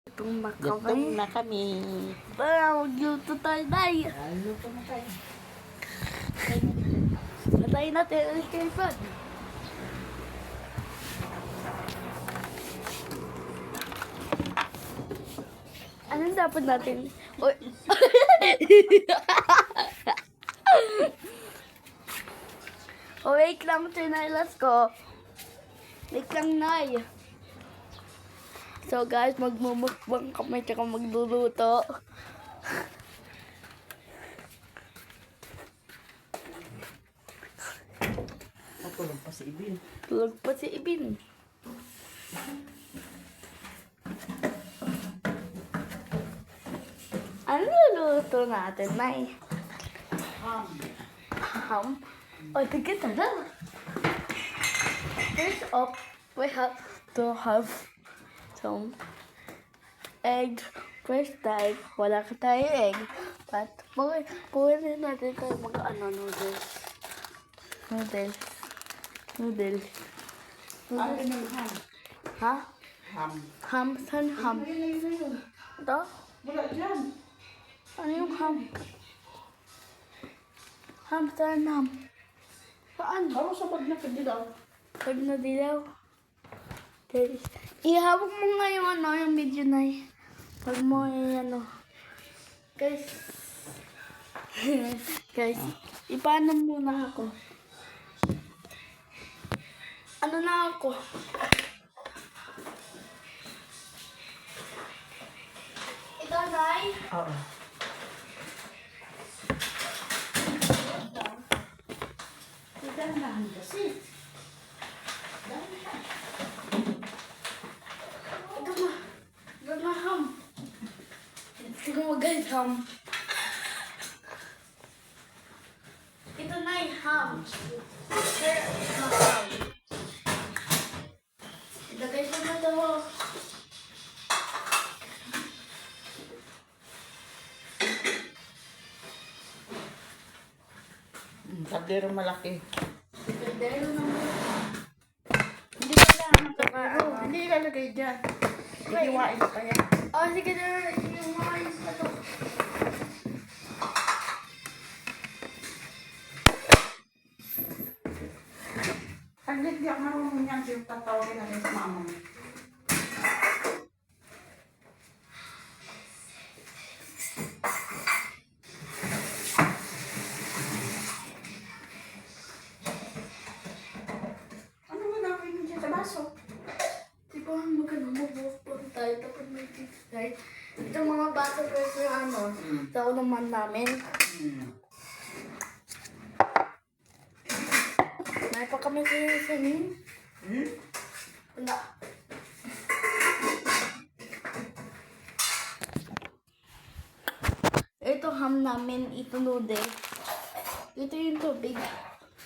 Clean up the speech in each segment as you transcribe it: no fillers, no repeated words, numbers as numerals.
Gutom na Gutom kami. na kami. Magluto tayo, Day. Luto na tayo. Patayin natin ang tripod. Anong dapat natin? Uy. Oh, wait lang, tinalas ko. Wait lang, Nay. So guys, magmumukbang kami tsaka magluluto. Matulog pa si Ibin. Tulog pa si Ibin. Ano luluto natin, Nay? Ham. O, tigil na. First up, we have to have some egg. First time, wala ka tayo egg. But, pwede natin tayo noodles. Noodles. Ano yung ham? Ha? Ham. Ham? Saan ham? Ito? Wala dyan. Ano yung ham? Ham? Saan ham? Saan? Ako sa pag nakadilaw. Pag nadilaw. Ihawak mo nga yung video na eh. Pag mo Guys. Guys, ipaano muna ako. Ano na ako? Ito, Nay. Oo. Idandahan kasi. Ito na ham. Ito mo guys, ham. Ito na yung ham. Sir, ham. Ilagay ko na ito. Kaldero malaki. Kaldero naman. Hindi kailangan ng kaldero. Hindi ilalagay dyan. Iiwain pa yan. Oh, sige na. Yung mga yung ito. Pag hindi ako marunong yan, yung tatawagin natin sa mama mo. Ano mo gagawin mo dyan sa baso? Di ba magbubuhok tayo tapos may tayo. Ito mga bata kasi sa ulaman namin. May pa kami sinisanin. Wala. Ito ham namin, ito noodle. Ito yung tubig.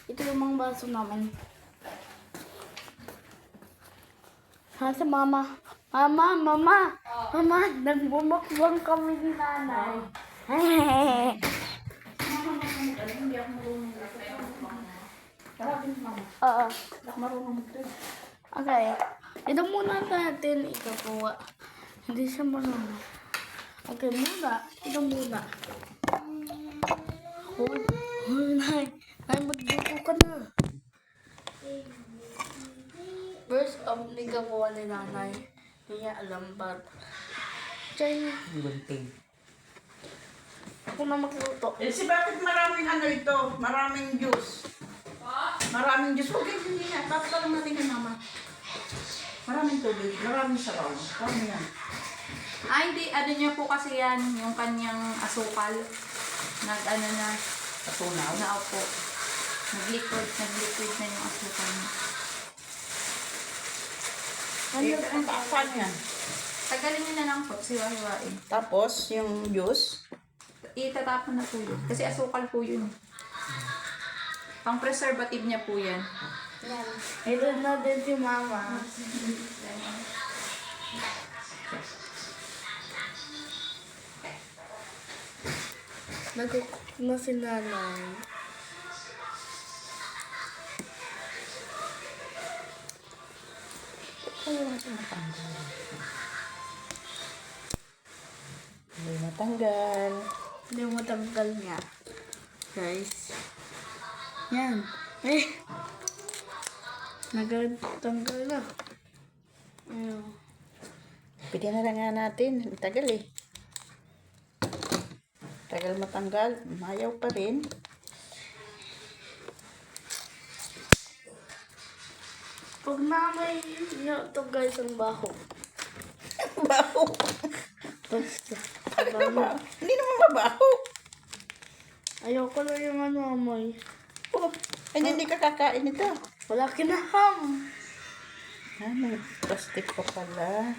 Ito yung mga baso namin. Sa mama. Mama, nagbumukbang kami ni nanay. Hindi ako marunong Tawagin mo mama. Oo. Hindi ako marunong mag-trade. Okay. Ito muna natin ikakuha. Hindi siya marunong. Okay, muna. Ito muna. Nay, magduko ka na. First, nagawa ni nanay. Hindi niya alam ba't. Chay, Gunting. ako na magluto. Eh, bakit maraming ito? Maraming juice. Maraming juice. Okay, hindi na. Tapos natin kay mama. Maraming tubig. Maraming sabaw. Paano yan? Hindi. Ano niya po kasi yan, yung kanyang asukal. Nag-ano na, Katunaw. na po. Nag-liquid na yung asukal niya. Paano yan? Tagalin niyo na lang po, siwa-hiwain. Tapos, yung juice. Itatapon na po yun. Kasi asukal po yun. Pang preservative niya po yan. Yan. Ito na din si mama. Nag-cook na si nanay. Kaya natin matanggal. matanggal. Hindi mo matanggal niya. Guys. Yan. Eh. Nagatanggal na. Ayun. Pwede na lang nga natin. Ang tagal eh. Tagal matanggal. Mayaw pa rin. Pag namay niyo ito guys ang baho. Baho. Basta. Hindi naman mabaho. Ayoko na yung ano amoy. Oh, hindi ka kakain ito. Wala kinaham. Ah, may plastic pa pala.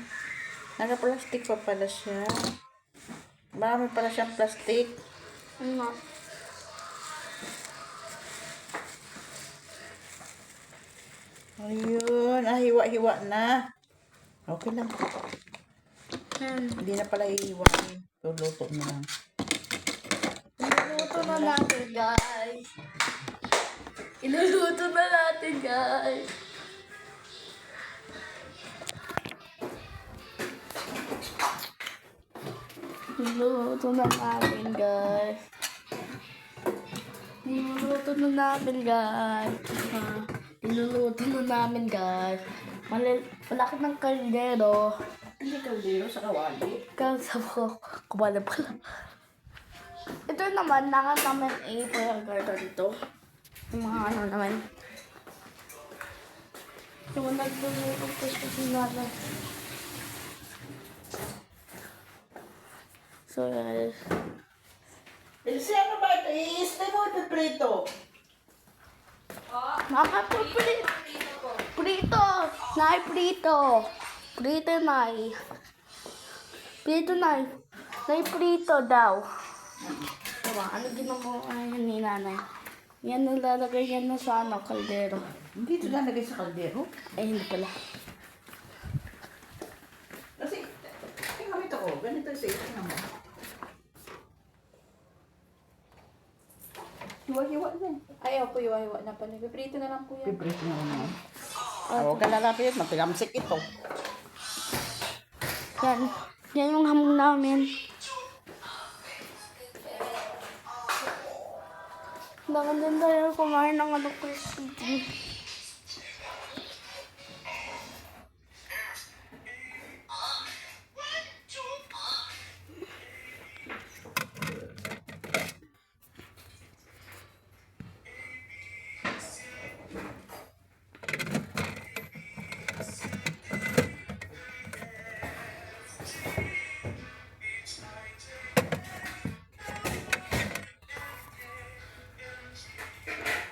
Naka-plastic pa pala siya. Marami pala siyang plastic. Ano? Ayun. Ah, hiwa-hiwa na. Okay lang. Yan. Hindi na pala hihiwain. Luluto na lang. Iluluto na natin guys. Iluluto na natin guys. Iluluto na natin guys. Iluluto na namin guys. Iluluto na namin guys. Malaki ng kaldero. Hindi kaldero sa kawali. Kasi ako, kumala pala. Ito naman, nangat namin garden dito. Yung mga ano naman. Yung mga nagluluto ko sa sinala. So guys. Elsie, ano ba ito? I-stay mo ito prito. Makapagprito. Prito. Nay, prito. Prito, nay. Prito, nay. Nay, prito daw. Diba? Ano ginawa ni nanay? Yan nalalagay yan na sa ano, kaldero. Hindi ito nalagay sa kaldero. Ay, hindi pala. Kasi, tingnan mo ito ko. Ganito sa ito naman. Hiwa-hiwa na. Ayaw po, iwa-iwa na pa. Piprito na lang po yan. Piprito na naman. Huwag ka lalapit. Mapilamsik ito. Yan. Yan yung hamon namin. Bakit din tayo kumain ng ano crispy?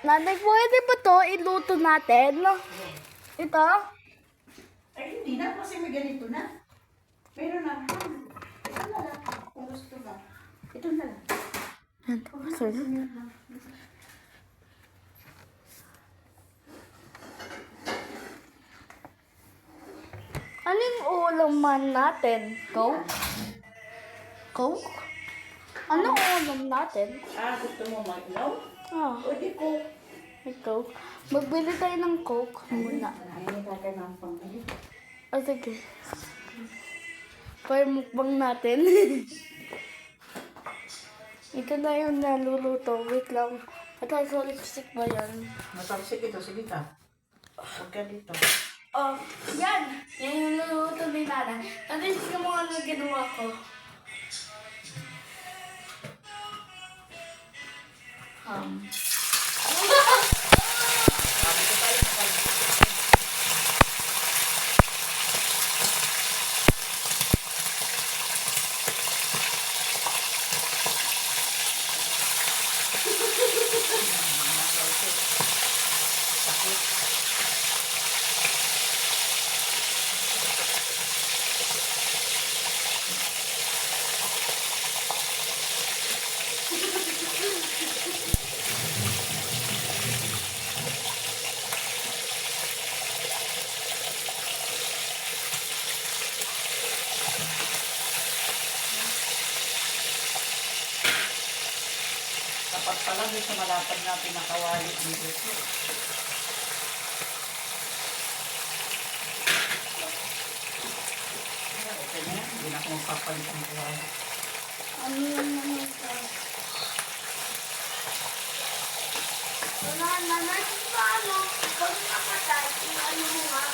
Nanay, pwede ba to iluto natin? Ito? Ay, hindi na. Kasi may ganito na. Meron na. Ito na lang. Kung gusto mo. Ito na lang. Sorry. Anong ulam man natin? Coke? Coke? Anong ulam natin? Ah, gusto mo mag-ilaw? Ah, O di ko. may Coke. Magbili tayo ng Coke muna. Ay, nagkakay ng pangkali. O sige. Para mukbang natin. Ito na yung naluluto. Wait lang. Ito sa lipstick ba yan? Matalsik ito. Sige ka. Huwag ka dito. Oh, yan! Yan yung naluluto ni Nana. Ano yung mga ano ginawa ko? Dapat pala doon sa malapad natin ang kawali dito. Okay na yan. Hindi na ako magpapalit ang kawali. Ano yan naman siya? Wala na. Nasa paano? Pag napatay, ano mo nga?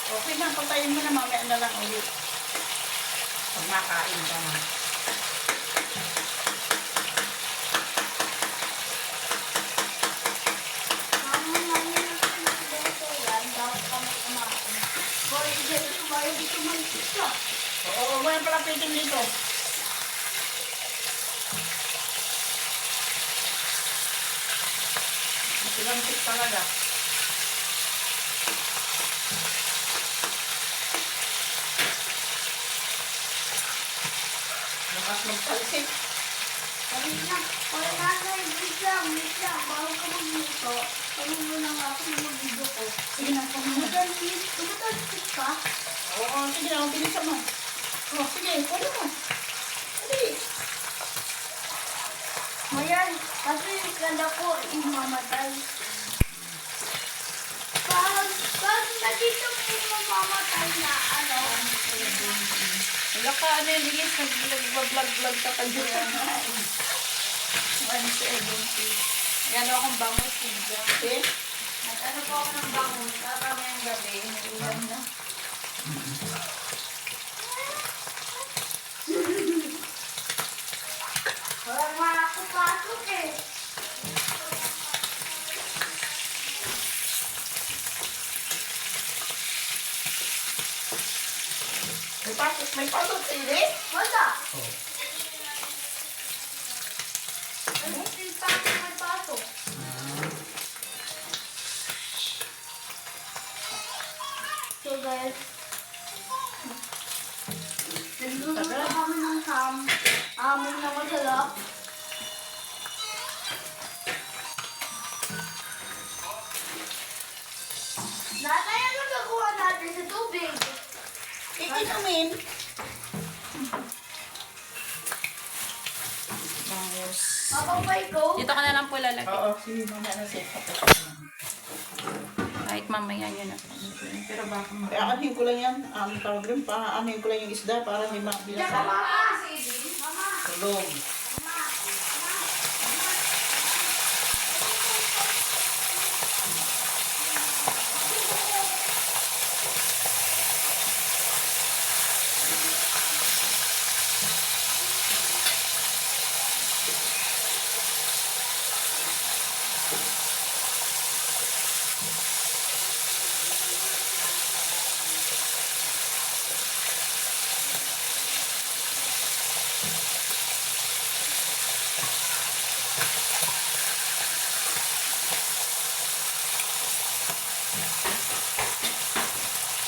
Okay na, patayin mo na mamaya na lang ulit. Pag makain ka na. Mama, mami na dito yan. Dapat kami kumain. Boy, dito mantis ka. Oo, mo yung palapitin dito. Masilantik talaga. Lakas magtalsik. Sabi niya, wala nanay, wait lang. Bago ka magluto, tanong mo lang ako na mag-video ko. Sige na, pamuna. Tumatalsik ka? Oo, sige na, bilisan mo. Oh, sige, pwede mo. Dali. Mayan, kasi kala ko imamatay. Pag nakita mo yung mamamatay na ano, Wala ka, ano yung bilis, nag-vlog ka pa dyan. 170. Gano'n akong bangus pizza. Okay? Nag-ano po ako ng bangus, para ngayong gabi, nag-ulam na. wala nga ako pasok eh. May pasok sa ilis? Wala. Ano yung pasok may pasok? So guys, nagluto na kami ng ham. Amin na masarap. Natay, ano gagawa natin sa tubig? Iinumin. Bangus. Mapapay ko? Dito ka na lang po lalagay. Oo, sige, mamaya na siya. Kahit mamaya nyo na. Pero baka Kaya anuhin ko lang yan. Tawag rin pa. Anuhin ko lang yung isda para hindi mabilasan. Mama! Tulog.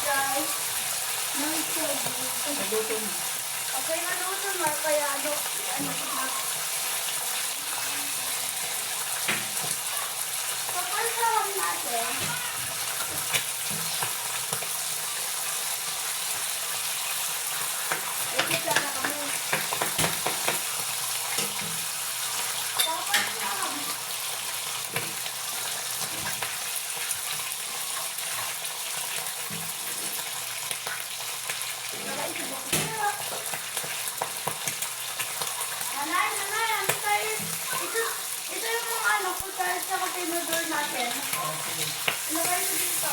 Guys, nag-tubig. Nagutom. Okay, naluto na kaya ano na. Kapag sarap natin, ikita na kami. Kapag sarap. Nanay, ano tayo? Ito yung mga ano, kutsara sa tinudor natin. Ano kayo dito?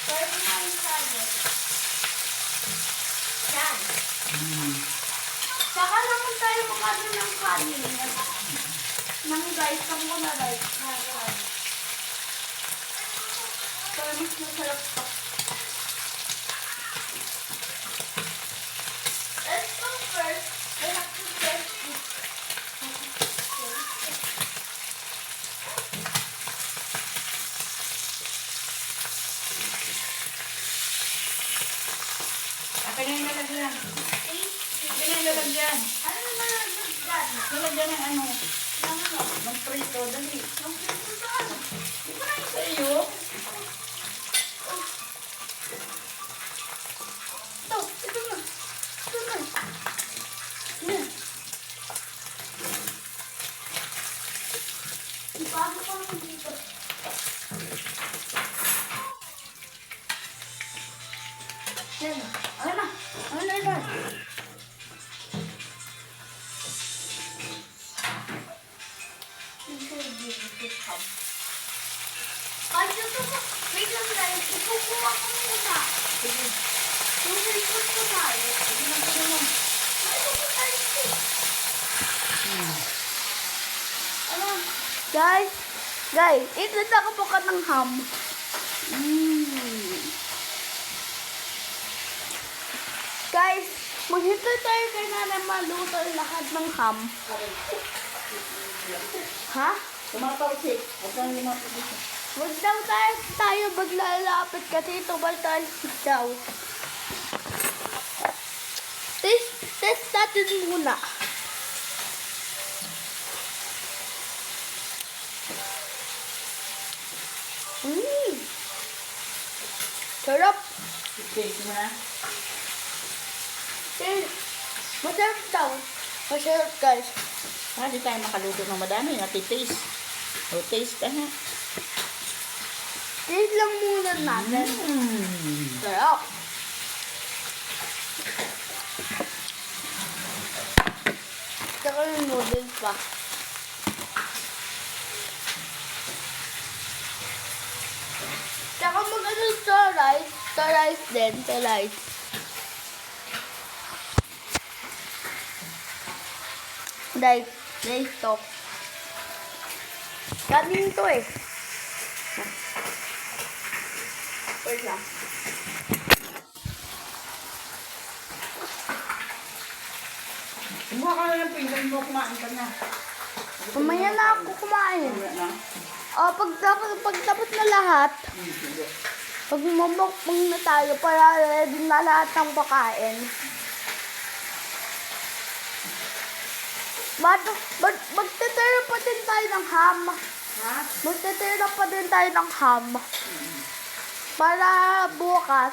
Pwede kumain tayo. Yan. Saka naman tayo kumain ng kanin. Nang guys, kamo ko na guys. Para mas masarap pa. Let's go first. I have to get it. Akin na yung lalagyan. See? Akin na yung lalagyan. Ano naman ang nagdan? Lalagyan ng ano? Ng ano? Ng prito. Dali. Ng pinto sa ano? Di ba na sa iyo? Ito na. Ito na. Yan. Bago ko lang dito. Yan. Ano na? Ano na yan? Ay, dito ko. Wait lang guys. Ikukuha ko muna. Yung record ko tayo. Ay, ito tayo. Ano? Guys, itlata ko po ka ng ham. Guys, maghintay tayo kay nanay maluto lahat ng ham. Ha? Tumatalsik. Huwag kang lumatalsik. Huwag daw tayo maglalapit kasi tumatalsik daw. Test natin muna. Sarap. Taste mo na. Masarap daw. Masarap guys. Hindi tayo makaluto ng madami. Natitaste. O, taste ka ha. Taste lang muna natin. Sarap. Tsaka yung noodles pa. Tsaka mag-ano sa rice. Sa rice din. Sa rice. Rice to. Kanin to eh. Wait lang. Kumuha ka na ng pinggan mo. Kumain ka na. Mamaya na ako kumain. Wala na. Pag tapos na lahat, pag mamukbang na tayo para ready na lahat ng pagkain. Magtitira pa din tayo ng ham. Ha? Magtitira pa din tayo ng ham. Para bukas.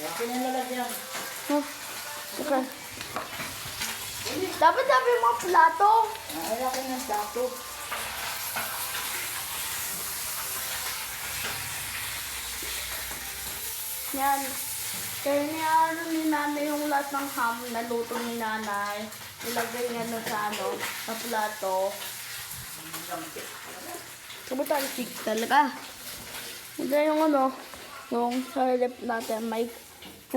Okay na lalagyan. Okay. Dapat sabi mo plato. Ay, okay na plato. Yan. Kaya niya ni nanay yung lahat ng ham na luto ni nanay. Ilagay niya na sa sa plato. Kabutalsik talaga. Ito yung yung sa rep natin. May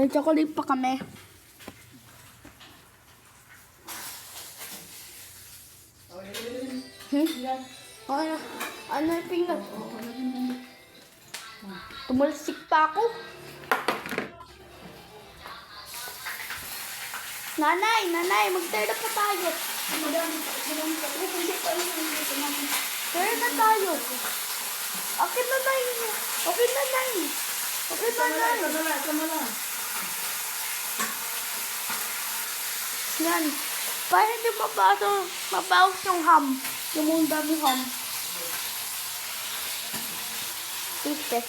chocolate pa kami. Ano yung pinggan? Tumalsik pa ako. Nanay, magtira pa tayo. Tira na tayo. Okay na, Nay. Okay na, Nay. Okay na, Nay. Yan. Para hindi mabawas yung ham. Yung dami ham. Taste.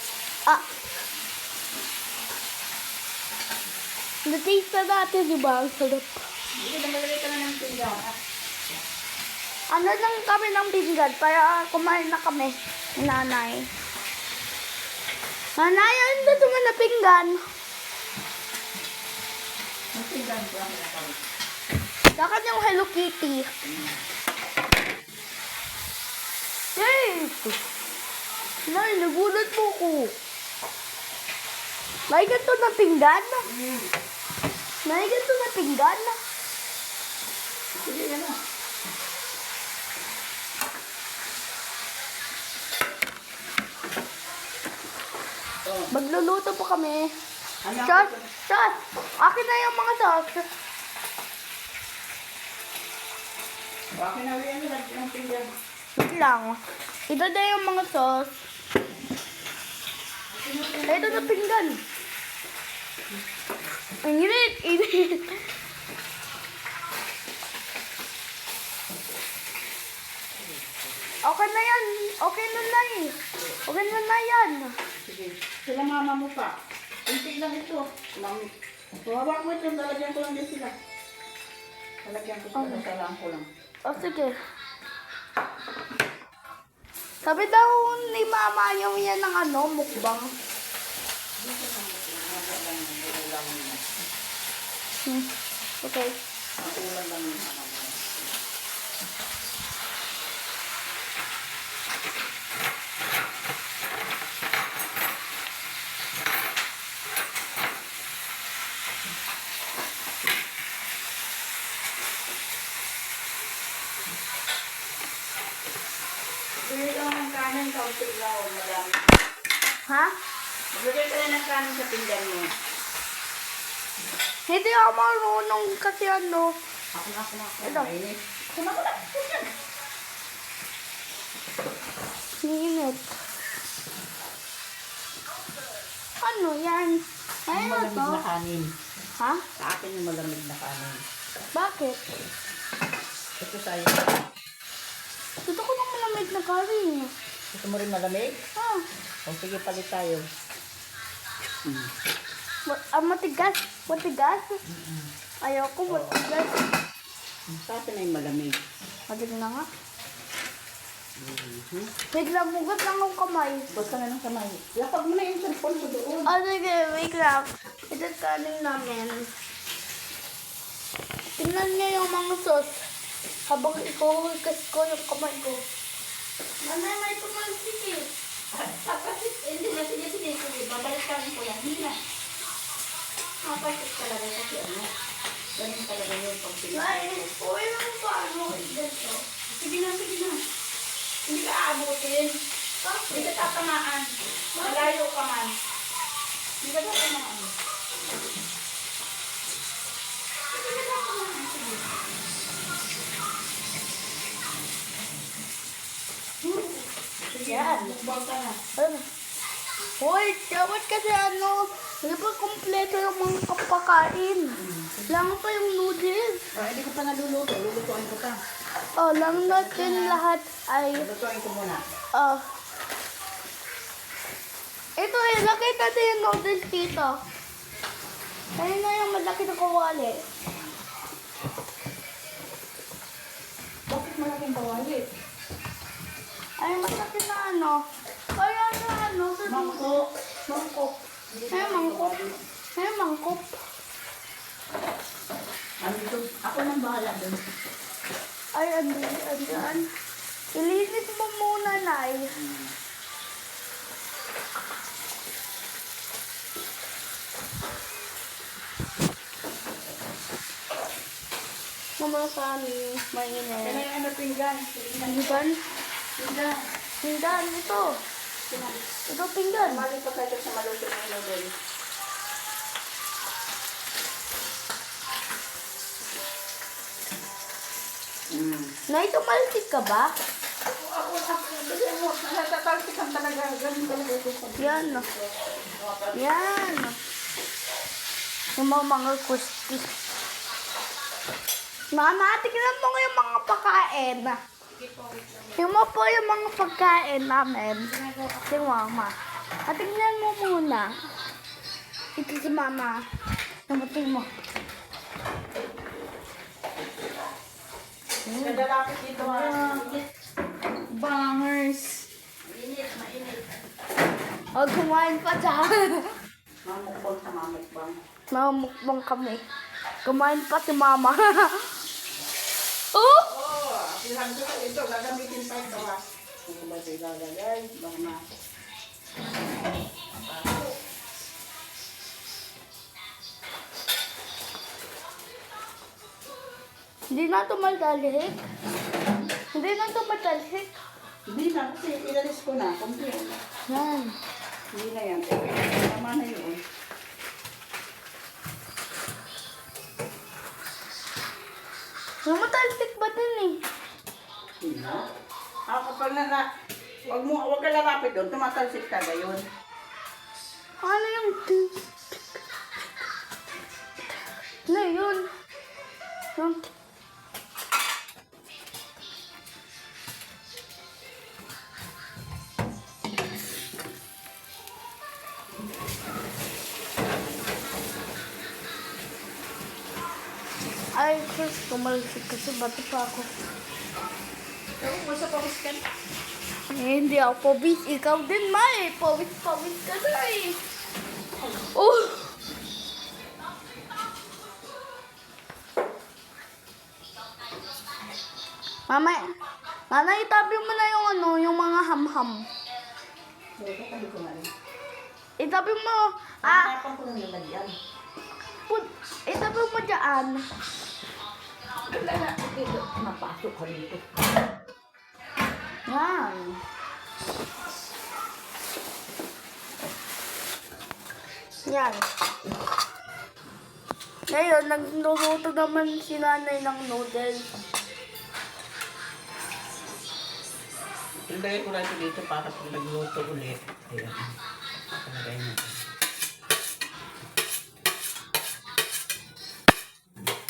Na-taste na natin, di ba? Ang sarap. Hindi na malagay ka na ng pinggan. Ano lang kami ng pinggan para kumain na kami ni nanay. Nanay, ano na naman na pinggan? Ang pinggan ko. Dapat yung Hello Kitty. Yay! Nay, nagulat po ko. May ganito na pinggan? May ganito na pinggan? Sige, yan na. Magluluto po kami. Anak, Sauce! Akin na yung mga sauce. okay na yan ng pinggan. Wait lang. Ito na yung mga sauce. Ito na pinggan. Ang init! Okay na yan. Okay na na eh. Okay na na yan. Sige. Sila mama mo pa. Kunti lang ito. Hawak mo ito. Lalagyan ko lang din sila. Lalagyan ko sa salaan ko lang. O, sige. Sabi daw ni mama yung yan ng ano, mukbang. Okay. Makulang lang yung mama mo. Bili ka ng kanin, kaunti lang, o madami. Ha? Maglagay ka na ng kanin sa pinggan mo. Hindi ako marunong kasi ano. Ako na. Ito. Mainit. Kuna ko lang. Ninit. Ano yan? Ano Malamig to? na kanin. Ha? Sa akin yung malamig na kanin. Bakit? Ito sa'yo. Gusto ko ng malamig na karin. Gusto mo rin malamig? Ha? O sige, palit tayo. Matigas? Matigas? Ayoko matigas. Sa akin na yung malamig. Matig na nga. Biglang mugat lang ang kamay. Basta na ng kamay. Lapag mo na yung cellphone mo doon. Sige, wait lang. Ito kanin namin. Tingnan niyo yung mga sauce. Habang ikuhugas ko yung kamay ko. Nanay, may tumalsik eh. Hindi na, sige. Babalik kami ko yan. Hindi na. Mapasok talaga kasi ano. Ganun talaga yung pagpili. Ay, uwi lang paano. Dito. Sige na. Hindi ka aabutin. Hindi ka tatamaan. Malayo ka man. Hindi ka tatamaan. Sige ka tatamaan. Sige. Yan. Mukbang ka na. Ano? Hoy, dapat kasi ano, di ba kompleto yung mga kapakain. Lang pa yung noodles. Hindi ko pa naluluto. Lulutuin ko pa. Oh, lang natin lahat ay, Lulutuin ko muna. ito lagay natin yung noodles dito. Ayun na yung malaki na kawali. Bakit malaking bawali? Ay, malaki na ano. Kaya na ano, sa Mangkok. mangkok. Ay, mangkok. Ay, mangkok. Ako nang bahala doon. Ay, andyan. Ilinis mo muna, Nay. Mama sa amin, mainit. yung ano pinggan. Pinggan? Pinggan. Pinggan, ito. Ito pinggan. Mali pa kayo sa maluto ng noodle. Nay, tumalsik ka ba? Ako, natatalsikan talaga. Ganun talaga ito. Yan. Yan. Yung mga crispy. Mama, tignan mo yung mga pagkain. Yung mo po yung mga pagkain namin. Si Mama. Tignan mo muna. Ito si Mama. Namutin mo. Nadalapit dito ha. Bangers. Mainit. O, kumain pa dyan. Mamukbang sa mamukbang. Mamukbang kami. Kumain pa si Mama. Oh! Oo, silang ko ito. Gagamitin pa ito ha. Kung ba ito ilalagay, baka na. Hindi na ito madalhik. Hindi na ito madalhik. Hindi na, kasi ilalis ko na. Complete. Yan. Hindi na yan. Tama na yun. Matalsik ba din eh? Hindi na. Kapag wag ka lalapit doon, tumatalsik talaga yun. Ano yung... Ano yun? Yung... Ay, first, tumalsik kasi bato pa ako. Ako, basta pawis ka. Hindi ako pawis. Ikaw din, Mai. Pawis ka na eh. Oh! Mama, itabi mo na yung ano, yung mga ham-ham. Dito, tabi ko nga rin. Itabi mo, Tapang ko nang lalagyan. itabi mo dyan. Wala na. Dito, mapasok ka dito. Yan. Yan. Ngayon, nagluluto naman si nanay ng noodles. Ilagay ko lang ito dito para pag nagluto ulit. Ayan. Ilagay mo.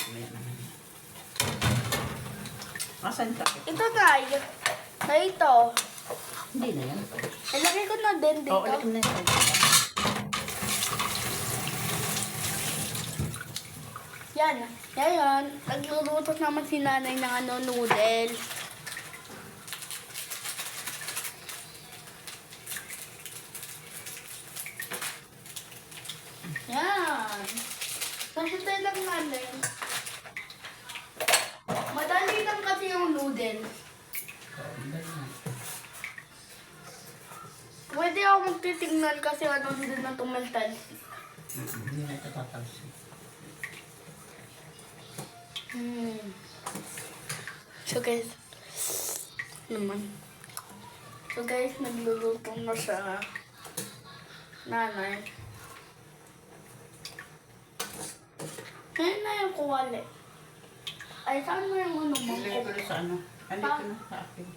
Ayan naman. Asan ka? Ito, Nay. Na ito. Hindi na yan. Ilagay ko na din dito. Oo, ulit mo na ito. Yan. Ngayon, nagluluto naman si nanay ng ano, noodles. Yan. Sasutay lang natin. Madali lang kasi yung noodles. Pwede ako magtitignan kasi ano din na tumaltal. Hindi na ito tatalsin. So guys, nagluluto na siya. Nanay. Ngayon na yung kuwali. Ay, saan mo yung ano, Ilagay ko mangkok? rin sa ano. Andito na sa akin.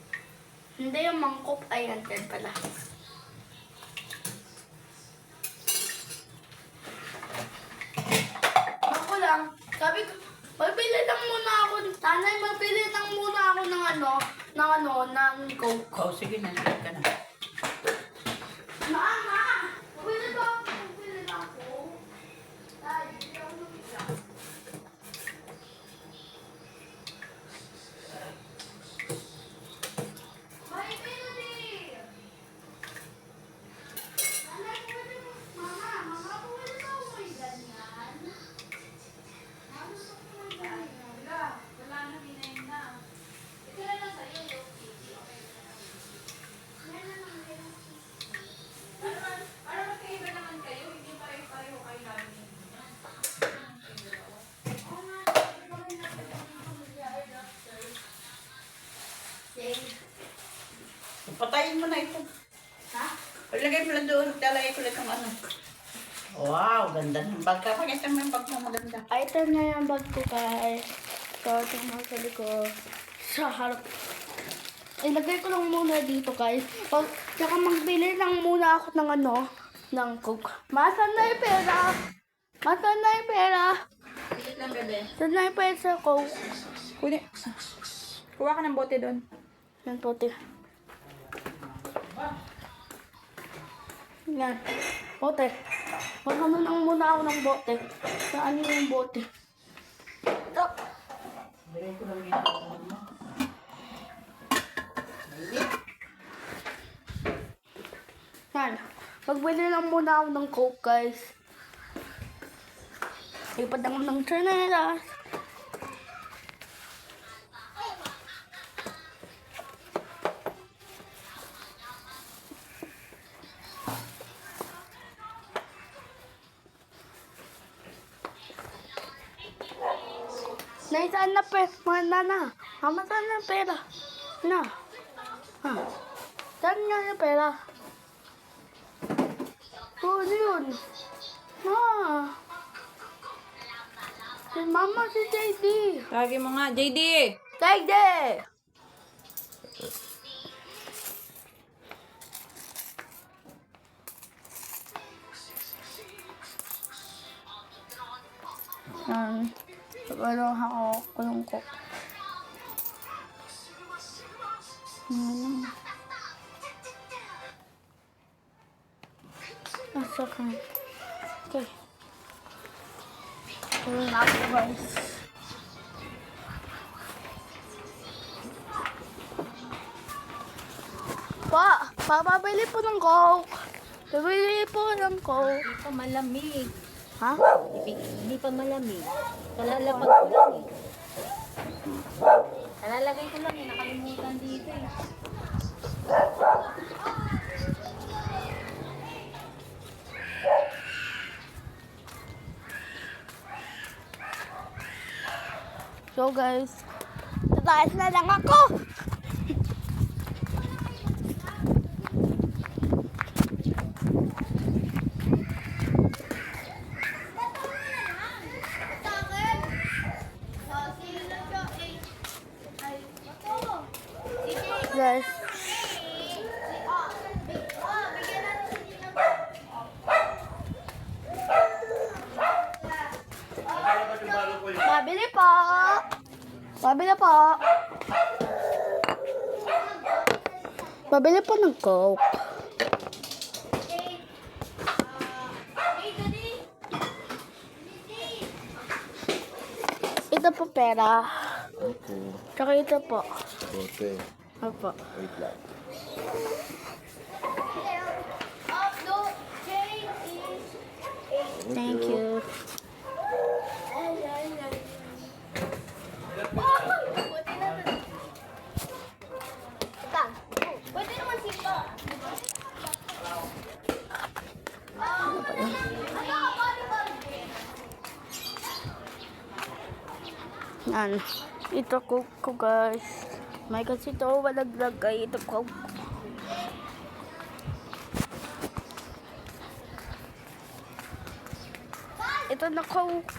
Hindi yung mangkok. Ay, andyan pala. Ako lang. Sabi ko, magbili lang muna ako. Nanay, magbili lang muna ako ng coke. Oo, sige na. Sige ka na. Mama! Magbili ba ako? Magbili na ako. Ay, hindi ako magbili. May pili! Nanay, pwede mo. Mama, pwede ba ako may ganyan? Mama, gusto ko may ganyan. Wala na, hinayin na. Ito na lang sa'yo, yung TV. Okay na lang. Meron lang, meron. Para magkaiba naman kayo, hindi pareho-pareho kayo lagi. Oo nga, ito rin natin yung pamilyar doctor. Sige. Patayin mo na ito. Ha? Ilagay mo lang doon. Dalagay ko lang ang ano. Wow, ganda ng bag. Pakita mo yung bag mo maganda. Ay, ito na yung bag ko guys. So, ito mo sa likod. Sa harap. Ilagay ko lang muna dito guys. Tsaka magbili lang muna ako ng ano, ng coke. Masan na yung pera? Masan na yung pera? Pilit lang gabi. Saan na yung pera sa coke? Kuha ka ng bote doon. Yan, puti. Yan. Bote. Magkano lang muna ako ng bote. Saan yung bote? Ito. Ilagay ko lang yung bag mo. Yan. Magbili lang muna ako ng coke, guys. Ipad ako ng tsinelas. Nay, saan na pera? Nana. Mama, saan na pera? Na. Ha? Saan nga yung pera? Oh, ano yun? Ma. Si Mama, si JD. Lagi mo nga, JD! JD! Siguro ako kulungkok. Asa ka? Okay. Kulong na ako guys. Papabili po ng Coke. Bibili po ng Coke. Hindi pa malamig. Ha? Hindi pa malamig. Kalalapag ko lang eh. Kalalagay ko lang eh. Nakalimutan dito eh. So guys, tataas na lang ako. Guys, pabili po. Pabili po. Pabili po ng Coke. Ito po pera. Okay. Tsaka ito po. Okay. Opo. Wait lang. Thank you. Pwede naman sila. Yan. Ito ko guys. May kasi ito walaglagay. Ito ko. Ito na Coke.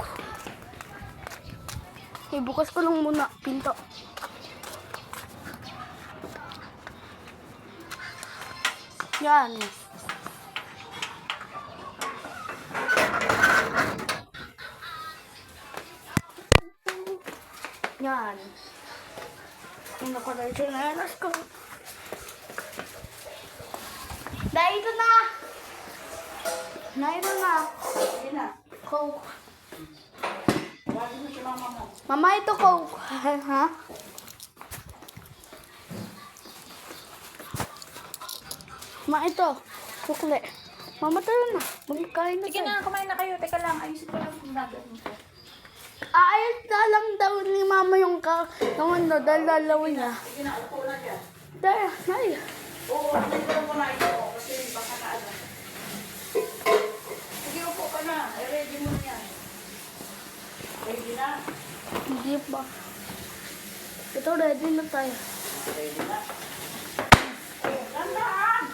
Bukas ko lang muna pinto. Yan. Yan. Ano ko na yung sinayanas ko. Dahil ito na. Ito na. Sige na. Coke. Tawagin mo si mama mo. Mama, ito Coke. Ha? Ma, ito. Sukle. Mama, tara na. Magkain na Sige tayo. na, kumain na kayo. Teka lang, ayusin ko lang kung gagawin ko. Ayos na lang daw ni Mama yung ano, dalalawin niya. Sige na, upo na dyan. Tara, nai. Oo, hindi ko muna ito. Kasi baka na ano. Sige, upo ka na. Ready mo na yan. Ready na? Hindi pa. Ito, ready na tayo. Ready na. Oh, tandaan!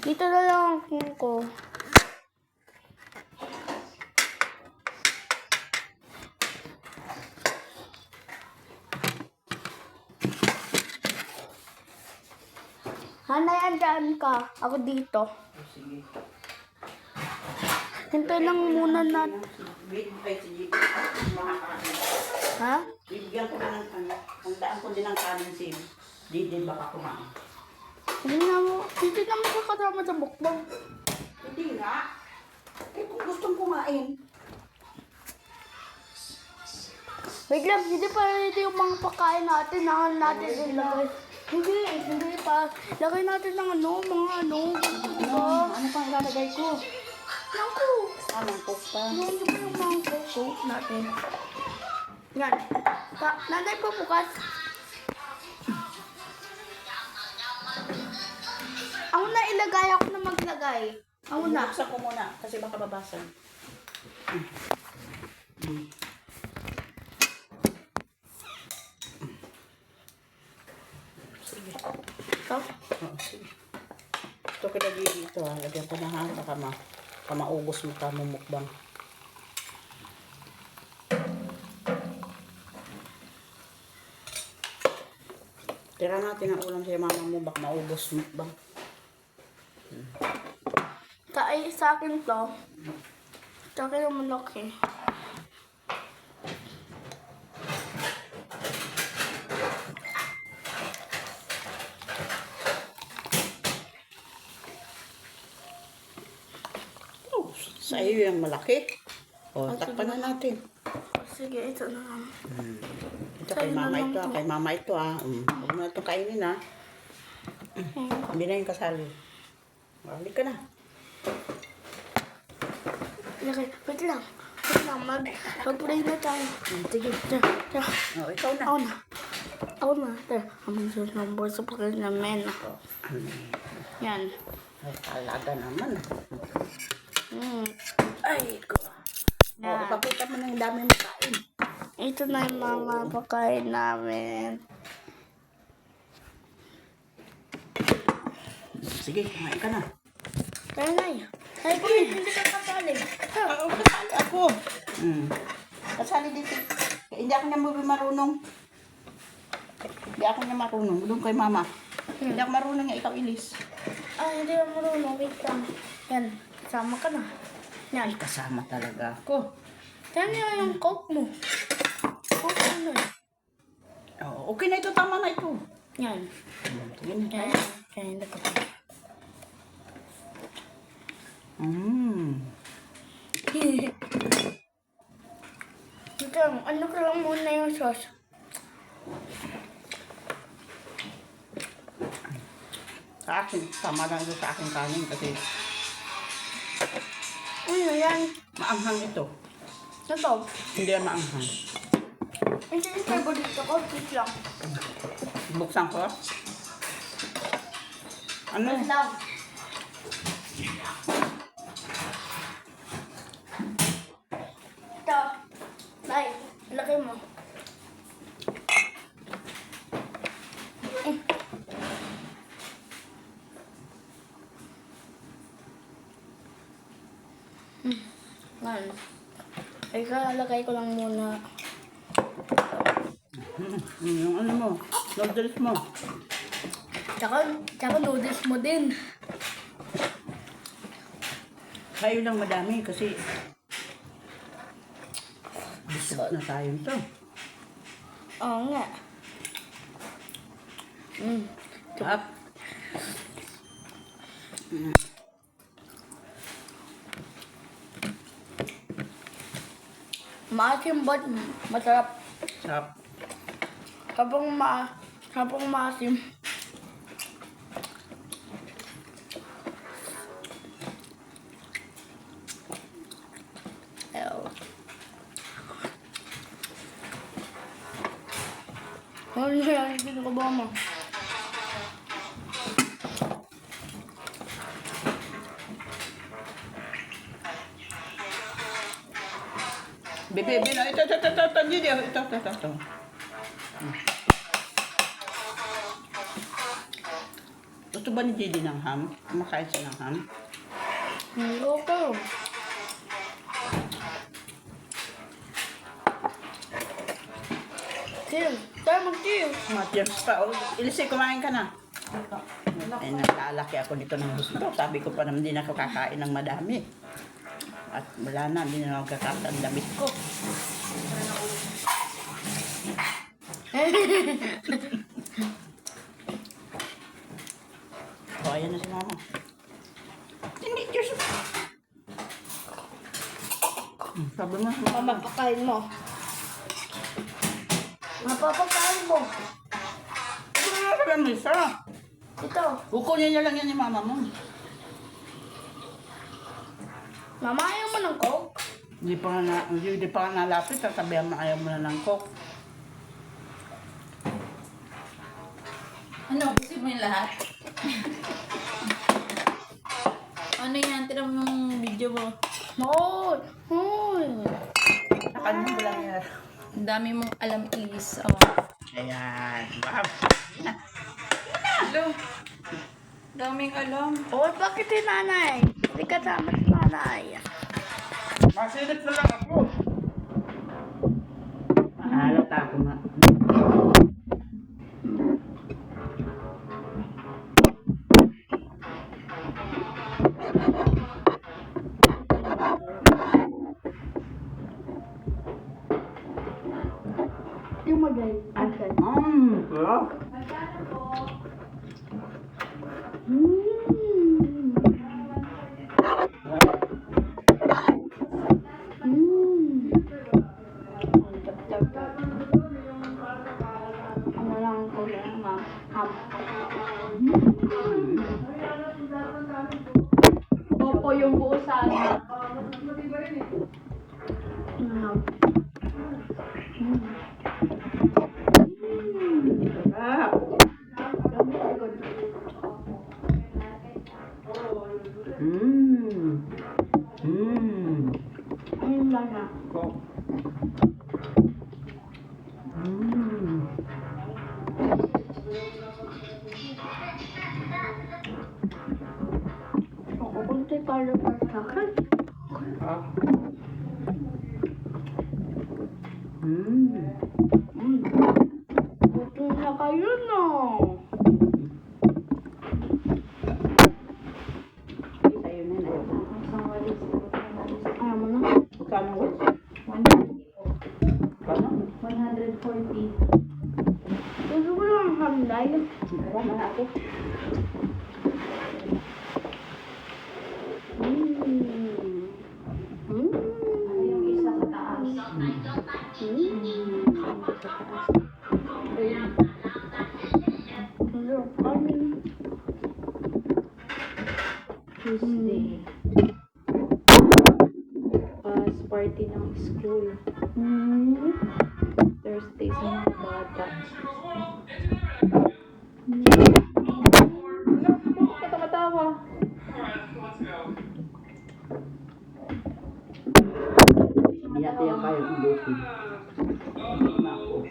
Dito na lang ko. Hanay, andyan ka. Ako dito. Sige. Hintay lang muna natin. Wait, ay, sige. Makakain. Ha? Bibigyan ko na ng ano. Handaan ko din ng kanin si Didi baka kumain. Hindi na makakasama sa mukbang. Hindi nga. Eh, kung gustong kumain. Wait lang, hindi pa ready yung mga pagkain natin. Nahan natin ilagay. Hindi pa. Lagay natin ng mga Ano pang lalagay ko? Lang ko. Anong pusta? Hindi pa yung mga coke natin. Yan. Nanay po bukas. Ako na ilagay, ako na maglagay. Ako na. Buksan ko muna kasi baka babasag. Sige. Ito? Oo, sige. Ito kilagi dito ha. Lagyan ko na ha. Baka maubos mo ka mumukbang. Tira natin ang ulam sa mama mo. Baka maubos mukbang. Sa akin to. Sa akin yung malaki. Sa iyo yung malaki. O, Ah, takpan na natin. Sige, ito na lang. Ito kay Sa'yo na mama lang ito. to. Kay mama ito Huwag mo na ito kainin Hindi na yung kasali. Balik ka na. Okay, wait lang. Wait lang, mag-pray na tayo. Sige. Tara. O, ikaw na. Ako na. Ako na. Tara. Aming Diyos ng buhay sa pagkain namin. Yan. Ay, talaga naman. Ay, O, ipakita mo na yung dami mo kain. ito na yung mga pagkain namin. Sige, kumain ka na. Kaya na yun. Ay, hindi ka kasali. Oo, kasali ako. Kasali dito. Hindi ako niya marunong. Hindi ako niya marunong. Doon kay mama. Hindi ako marunong niya. Ikaw, Ilis. Ay, hindi ka marunong. Wait lang. Yan, sama ka na. Yan. Kasama talaga ako. Kaya niya yung coke mo. Coke ano eh. Oo, okay na ito. Tama na ito. Yan. Sige na. Yan. Kaya hindi ka pa. Ito, ano ka lang muna yung sauce. Sa akin, tama lang ito sa akin kanin kasi Ano yan? maanghang ito. Ito. Hindi yan maanghang. Ito yung favorite ko. Wait lang. Buksan ko. Ano? Wait lang. Ito. Nay, laki mo. Yan. Ay, kalagay ko lang muna. Yung ano mo, noodles mo. Tsaka noodles mo din. Kayo lang madami kasi gusto na tayo ito. Oo nga. Tap. Maasim ba't masarap? Tap. Habang maasim. Ew. Ano yan? Dito ko ba mo? Bebe, ito, ito. Gusto ba ni Didi ng ham? Kumakain siya ng ham? Hindi ko. Tim, tayo mag-tim. Cheers pa. Oh, Ilse, kumain ka na. Ay, naglalaki ako dito ng gusto. Sabi ko pa naman, hindi na ako kakain ng madami. At wala na, hindi na ako kakain ang damit ko. O, ayan na si mama. Hindi, Diyos. Sabi mo, Mapapakain mo. Mapapakain mo. ano na sabi mo isa? Ito. Kukunin niya lang yan ni mama mo. Mama, ayaw mo ng coke? Hindi pa nga nalapit, sasabihan mo ayaw mo na ng coke. Ano, gusto mo yung lahat? Ano yan? Tira mo yung video mo. Hoy! Hoy! Nakanin mo lang yan. Ang dami mong alam, Ilis. Oh. Ayan. Wow. Hello. Daming alam. Hoy, bakit si nanay? Hindi kasama si nanay. Masilip na lang ako. Mahalata ako na. Yung magay. Okay. Sarap. Mm. Ano lang ko lang, ma'am. Opo yung buo sana. Ah. Ayun lang na. Ako kunti pala pa sa akin. Buto na kayo, no? Sa'yo na na. Ayaw mo na? Magkano walis? Kano? 140. Gusto ko lang ang hamlay. Tara na ako. Yung isa sa taas. Tuesday. Party ng school. Thursday sa mga bata. Bakit ka tumatawa? Hindi natin yung kaya ubusin. Na ako.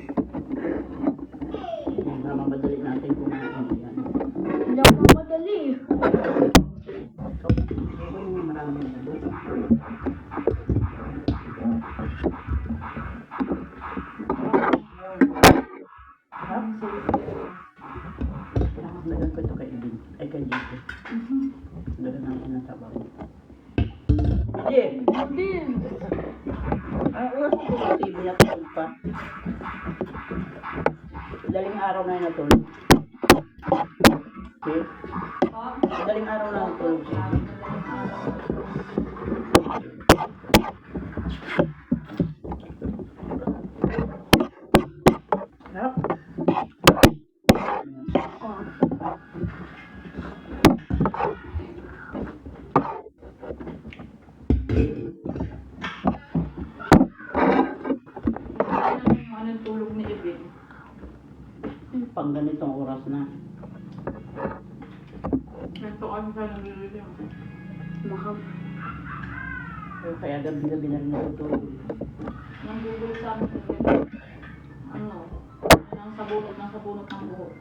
Mamadali natin kumain yan. Hindi ako madali. Ito yung maraming ubos. Dagan ko ito kay Ibin. Ay, kay Dito. Dagan natin ang sabaw. Hindi! Hindi. Ang oras ko kasi binatulog pa. Daling araw na yun natulog. Okay? Daling araw na natulog siya. Harap. Anong tulog ni Ibin? Pang ganitong oras na. Ito ano siya nalilili. Mahal. Kaya gabi-gabi na rin natutulog. Nang Google sa amin kasi ano, nang sabunot ng buhok.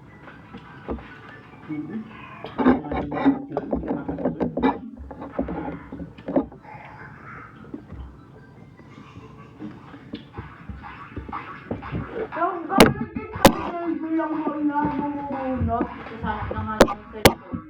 Ang gamit ito ay bilang mo inamunot. Kasama na nga yung cellphone.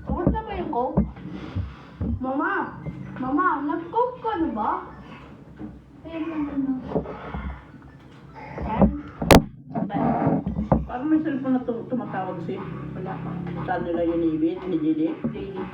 Kamusta ba yung coke? Mama! Mama, nag-coke ka na ba? Ayun lang ano. Parang may cellphone na tumatawag si. Wala pa. Saan nila yun ibig? Ni Didi? Daily.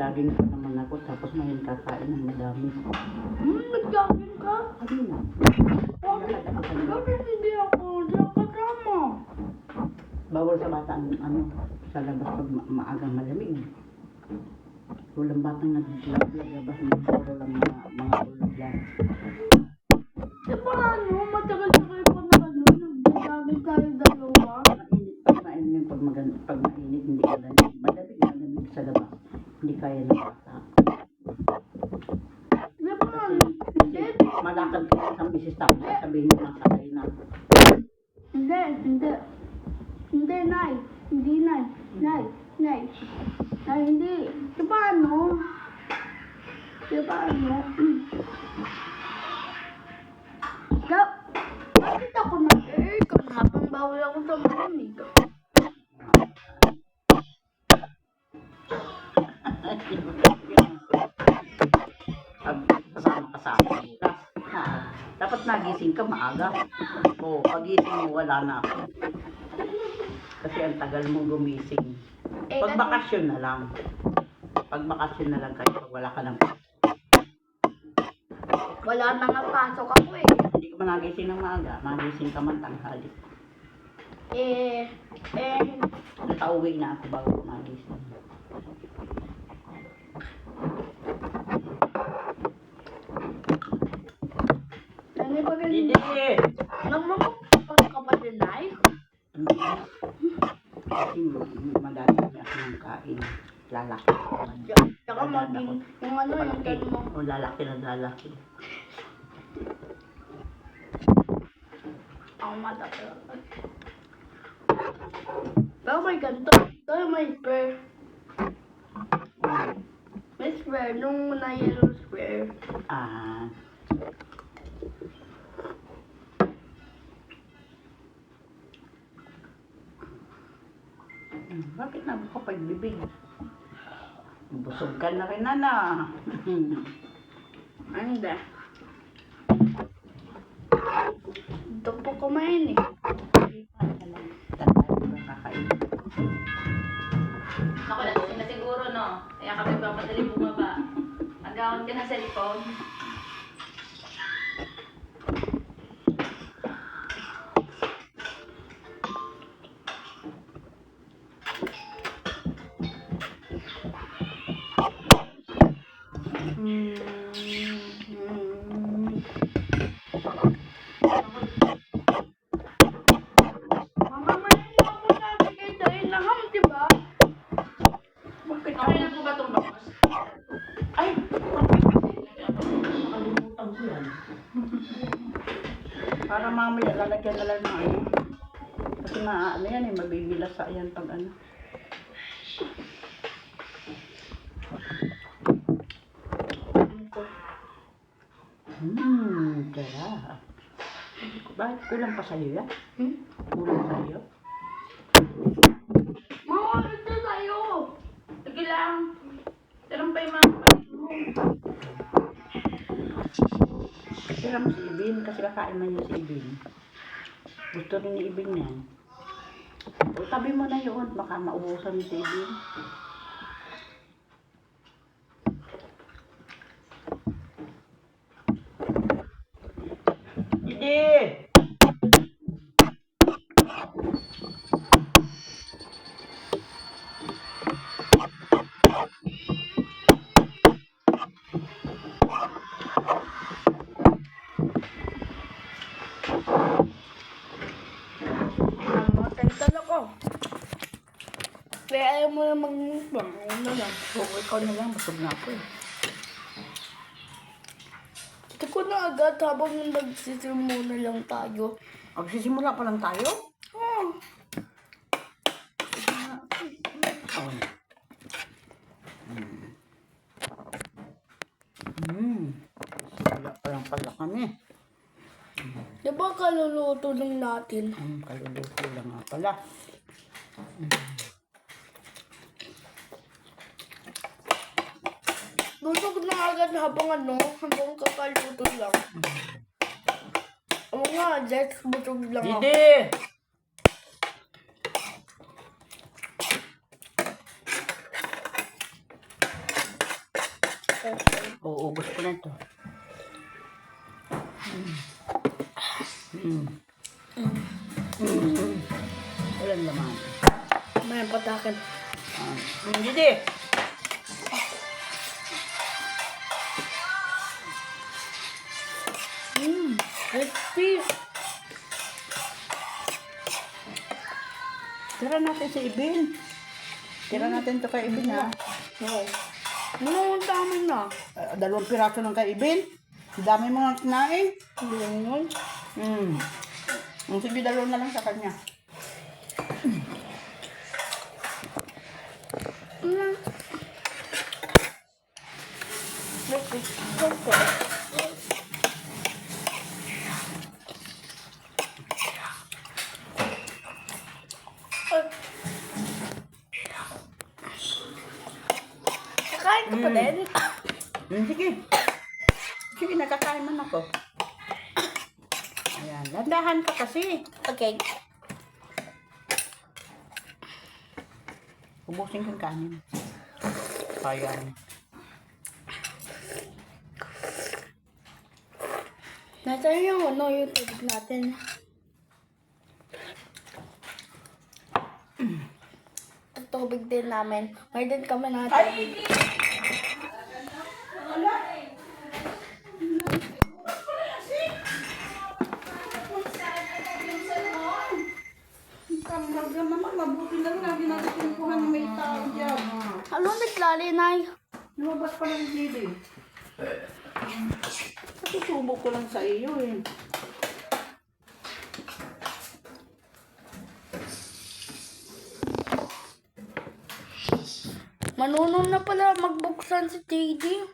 Jogging pa naman ako tapos ngayon kakain ng madami. Nag-jogging ka? Kanina. Bakit hindi ako kasama? Bawal sa bata ang sa labas pag maagang malamig. Walang batang naglabas ng puro lang mga ulog yan. Di ba ano, matagal na kayo pa na ano, nag-jogging tayo dalawa? Mainit pag mainit hindi ka lamig. Malamig sa labas. Hindi kaya ng bata. Di ba ano, hindi? Malakad ka sa bisis tapos sabihin mo masakay na. Hindi. Hindi, Nay. Hindi, Nay. Nay, hindi. Di ba ano, Diba ano? Bakit ako nag-aircon habang bawal ako sa malamig? Kasama ka sa akin bukas. Dapat nagising ka maaga. Oo, pagising mo wala na ako. Kasi ang tagal mong gumising. Pag bakasyon na lang. Pag bakasyon na lang kayo, pag wala ka ng Wala na nga pasok ako eh. hindi ka man nagising ng maaga, magising ka man tanghali. Nakauwi na ako bago magising. Ano ba Hindi! ganyan? Nagmamapag ka ba din ay? Kasi madami niya ako ng kain. Lalaki. Tsaka maging yung ano yung Malaki. ganun mo. O lalaki na lalaki. Ang mata talaga. Pero may ganito. Ito yung may square. May square. Nung na yellow square. Ah. Bakit nabuka pa yung bibig? Busog ka na rin, Nana. Ano ba? Ito po kumain eh. Tanda ko na kakain. Ako lasing na siguro, no? Kaya kami papadali bumaba. Agawin ka na sa cellphone. Mama, may ako sabi kayo dahil naham, diba? Bakit Okay na po ba itong box? Ay! Nakalimutan ko yan. Para mamaya lalagyan na lang ng ano. Kasi ano yan eh, mabibilasa yan pag ano. Kaya. Bakit kulang pa sa'yo yan? Kulang sa'yo? Mama, ito tayo. Sige lang. Tarang pa yung mga kapatid mo. Tira mo si Ibin kasi kakain man niya si Ibin. Gusto rin ni Ibin yan. O tabi mo na yun, baka maubusan ni si Ibin. Didi! Mamatay ako. Kaya ayaw mo na mag-mukbang. Ano na lang. Oo, ikaw na lang, busog na ako eh. Ito ko na agad habang nagsisimula lang tayo. Magsisimula pa lang tayo? Oh, Oo. Wala pa lang pala kami. diba kaluluto lang natin? Kaluluto lang nga pala. Busog na agad habang habang kakaluto lang. Oo nga, Dex, busog lang ako. Didi! Uubos ko na ito. Walang laman. May patakan. Didi! Crispy. Tira natin si Ibin. Tira natin ito kay Ibin ha. No. Ano ang dami na? 2 piraso ng kay Ibin. Ang dami mga kinain. Ganyan. Sige, 2 na lang sa kanya. Kakain ka pa din? Sige. Sige, nakakain man ako. Ayan, landahan ka kasi. Okay. Ubusin kang kanin. Ayan. Nasaan yung yung tubig natin? Ang tubig din namin. May din kami na tubig. Mabuti lang lagi natin kinukuha ng may tao dyan. Ano naglali, Nay? Lumabas pa lang dito eh. Susubok ko lang sa iyo eh. Manunong na pala magbuksan si TD.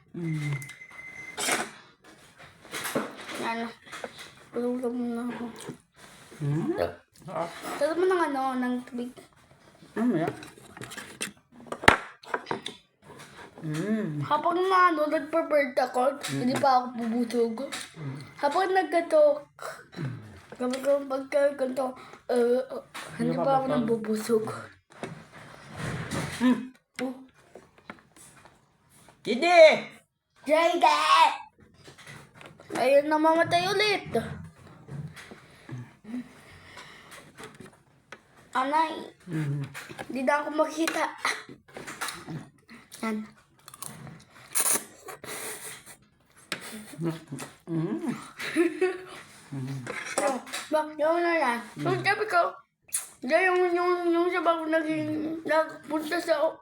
Yan. Tulog mo na ako. Tulog mo ng tubig. Mamaya. Habang nag-prepared ako, hindi pa ako bubutog. Habang nagkatok, kapag pagkakanto, hindi pa ako nabubusog. Didi! Jayde! Ayun, namamatay ulit. Anay, hindi na ako makita. Yan. Yung na yan. Yung sabi ko, yung sabaw nagpunta sa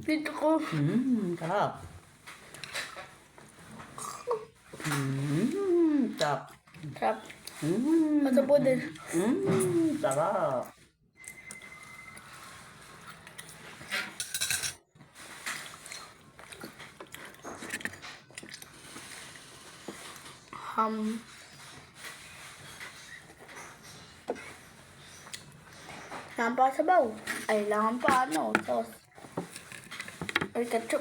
dito ko. Sarap. Sarap. Sarap. Masabo din. Sarap. Lang pa sabaw. Ay, lang pa sauce. Ay, ketchup.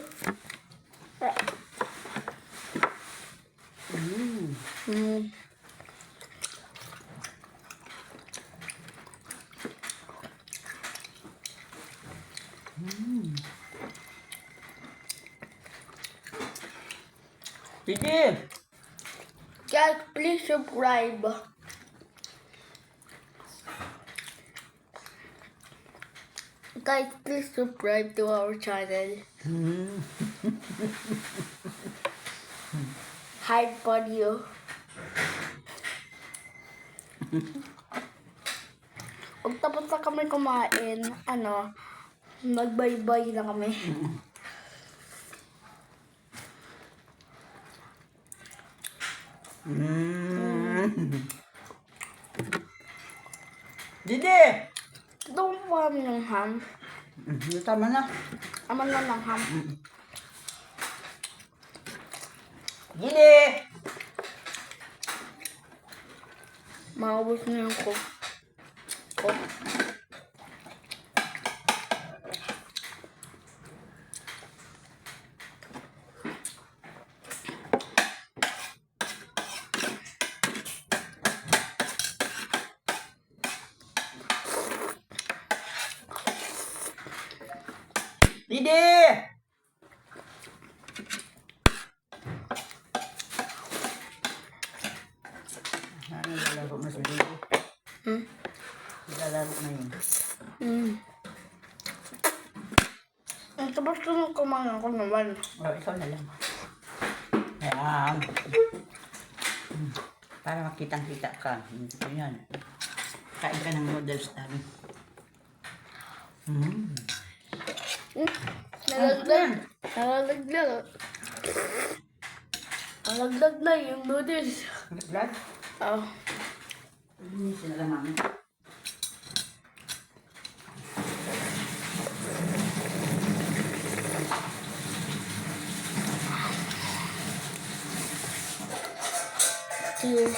Didi! Guys, please subscribe. Guys, please subscribe to our channel. Hide for you. Pag tapos na kami kumain, mag-bye-bye na kami. Didi! Ito pa kami ng ham. Tama na. Aman na ng ham. Didi! Maubos na yung coke. Didi! Ano lalaro na si Didi? Lalaro na yun. Tapos ko kumain ako naman. Ikaw na lang. Ayan. Para makitang-kita ka. Yan. Kain ka ng noodles namin. Nalagdag na yung noodles. Blood? Oh. Sinalaman. Cheers.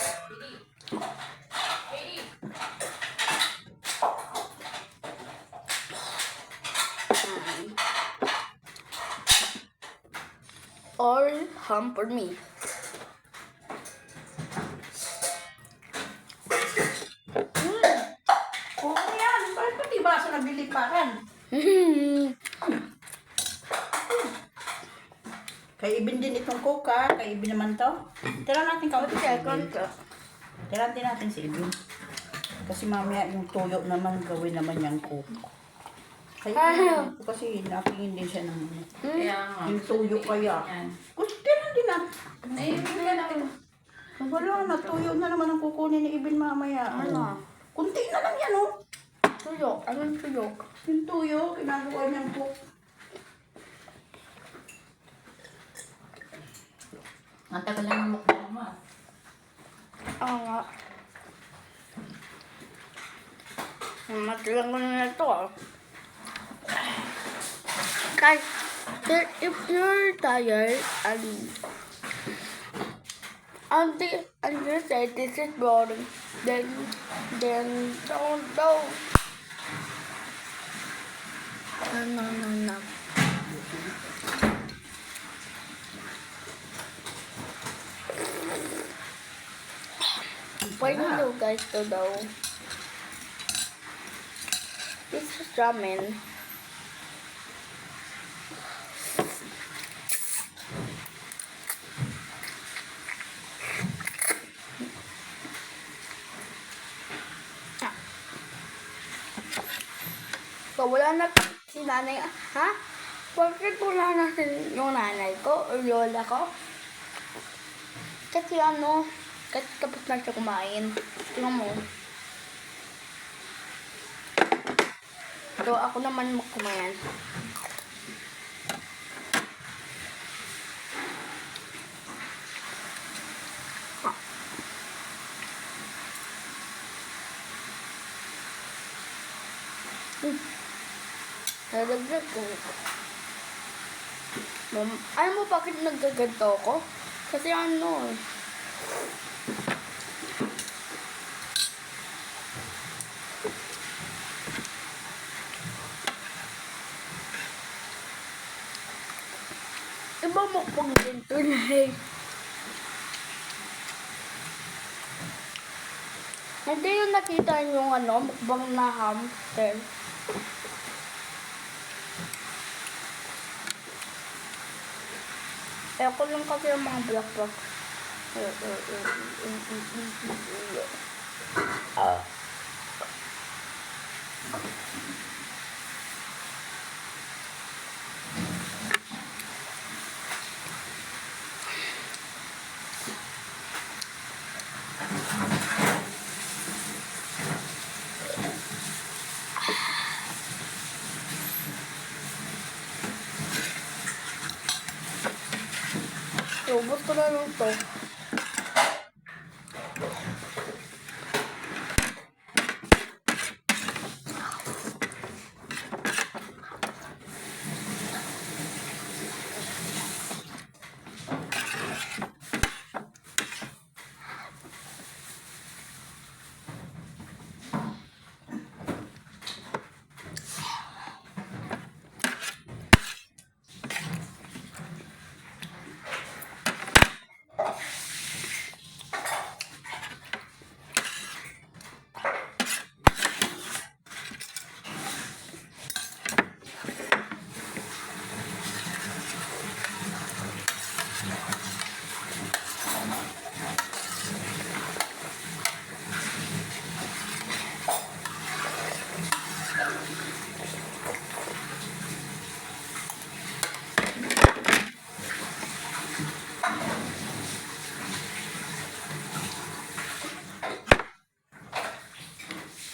Or ham for me. Oo yan. Bakit pati baso nabili pa kan? Kay Ibin din itong coke ha. Kay Ibin naman to. Tira natin kaunti si Ibin. Tira din natin si Ibin. Kasi mamaya yung tuyo naman gawin naman yung coke. Kay Ibin kasi napingin din siya ng Kaya nga. yung tuyo kaya. Yan. Gusto tira din natin. Ay, wala na. Wala na, tuyo na naman ang kukunin ni Ibin mamaya. Ano? Kunti na lang yan oh. Tuyok. Anong tuyok? Yung tuyo, ginagawa niyang coke. Ang tagal lang ng mukbang mo. Oo nga. Matilang ko na ito ah. Guys, if you're tired and you say this is boring, then don't. No. Why do you guys to know? This is ramen. So, wala na si nanay. Ha? Bakit wala na yung nanay ko o lola ko? Kasi kasi tapos na siya kumain. Tingnan mo. So, ako naman kumain. Nalaglag ko. Alam mo bakit nagkaganto ako? Kasi iba mukbang din to na eh. Hindi yung nakita yung mukbang na hamster. Ako lang kasi yung mga black box. Ubus ko na lang to.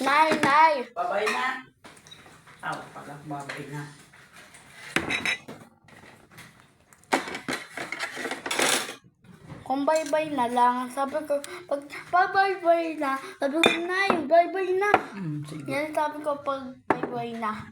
Nay! Babay na. Pala, babay na. Kung bye-bye na lang, sabi ko, pag bye-bye na, sabi ko, Nay, bye-bye na. Sige. Yan sabi ko, pag bye-bye na.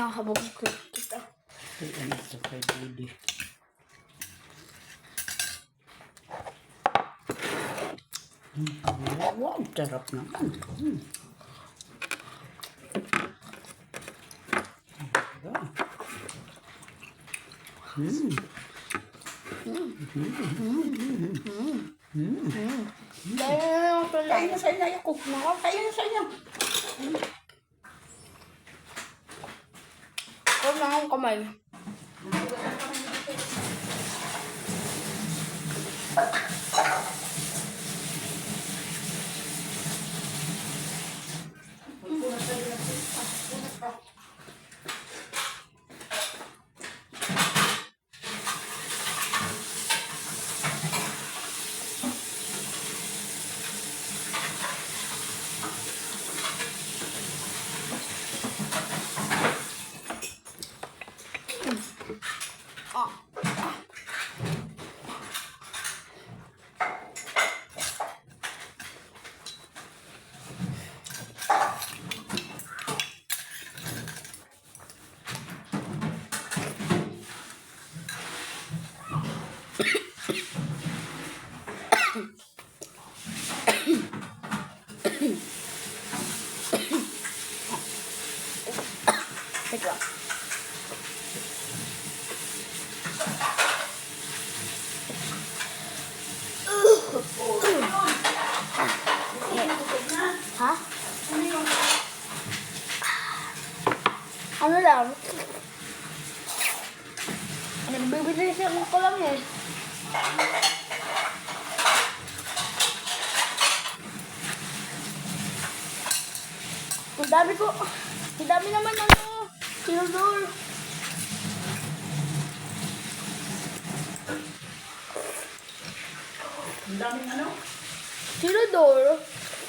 nakakabog ko kita. Ay, ano ito kay Didi. Wow, sarap naman. Dahil na lang ito lang. Kain na sa inyo, cook na ako. Kain na sa inyo. Huwag na akong kamay. Teka. Ha? Ano lang? Nagbibili siya ko lang eh. Ang dami ko. Ang dami naman ano. Tinudor. Ang daming ano? Tinudor.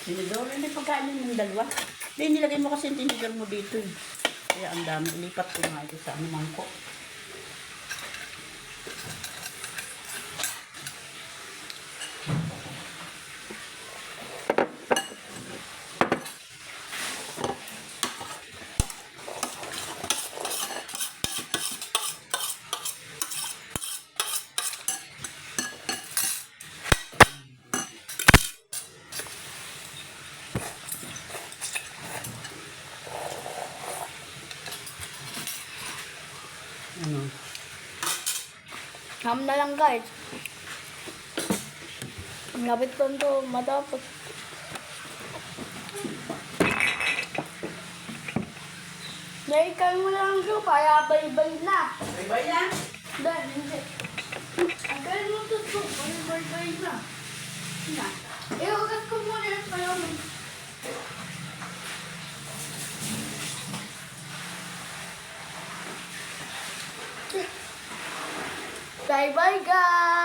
Tinidor, hindi pagkain ng dalawa. Hindi, nilagay mo kasi yung tinidor mo dito. Kaya ang dami. Ilipat ko nga ito sa ano mangkok. Ano? Ham na lang guys. Ang lapit ko ito matapos. Naikan mo lang ito para bay-bay na. Bye-bye na. Dahil hindi. Ang kaya mo ito ito. Bay-bay na. Na. Iugat ko muna yung kayo. Bye-bye guys.